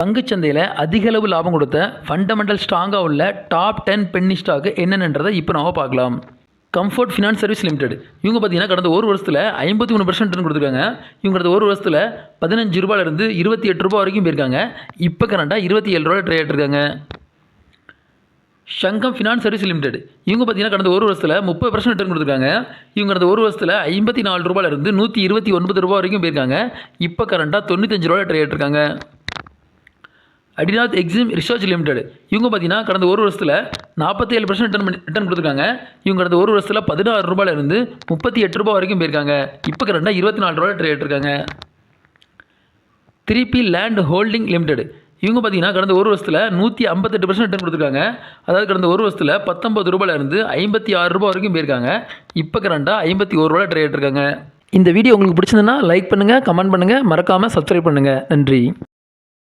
பங்குச்சந்தையில் அதிக அளவு லாபம் கொடுத்த ஃபண்டமெண்டல் ஸ்ட்ராங்காக உள்ள டாப் 10 பென்னி ஸ்டாக் என்னென்னன்றதை இப்போ நம்ம பார்க்கலாம். கம்ஃபர்ட் ஃபினான்ஸ் சர்வீஸ் லிமிடெட் இவங்க பார்த்தீங்கன்னா கடந்த ஒரு வருஷத்தில் 53% கொடுத்துருக்காங்க. இவங்க கடந்த ஒரு வருஷத்தில் 15 ரூபாயிலிருந்து 28 ரூபா வரைக்கும் போயிருக்காங்க. இப்போ கரண்டாக 27 ரூபாய் ட்ரேட் இருக்காங்க. சங்கம் ஃபினான்ஸ் சர்வீஸ் லிமிடெட் இவங்க பார்த்தீங்கன்னா கடந்த ஒரு வருஷத்தில் 30% ரிட்டர்ன் கொடுத்துருக்காங்க. இவங்க கடந்த ஒரு வருஷத்தில் 54 ரூபாயிலிருந்து 129 ரூபா வரைக்கும் போயிருக்காங்க. இப்போ கரண்டாக 95 ரூபாய் ட்ரேட் இருக்காங்க. அடிநாத் எக்ஸிம் ரிசர்ச் லிமிடெட் இவங்க பார்த்தீங்கன்னா கடந்த ஒரு வருஷத்தில் 47% ரிட்டர்ன் கொடுத்துருக்காங்க. இவங்க கடந்த ஒரு வருஷத்தில் 16 ரூபாயிலிருந்து 38 ரூபா வரைக்கும் போயிருக்காங்க. இப்போ கரண்டாக 24 ரூபாய் ட்ரேட் இருக்காங்க. 3P லேண்ட் ஹோல்டிங் லிமிடெட் இவங்க பார்த்தீங்கன்னா கடந்த ஒரு வருஷத்தில் 158% ரிட்டர்ன் கொடுத்துருக்காங்க. அதாவது கடந்த ஒரு வருஷத்தில் 19 ரூபாயிலிருந்து 56 ரூபா வரைக்கும் போயிருக்காங்க. இப்போ கரண்டாக 51 ரூபாய் ட்ரேட் இருக்காங்க. இந்த வீடியோ உங்களுக்கு பிடிச்சிருந்ததுன்னா லைக் பண்ணுங்கள், கமெண்ட் பண்ணுங்கள், மறக்காமல் சப்ஸ்கிரைப் பண்ணுங்கள். நன்றி.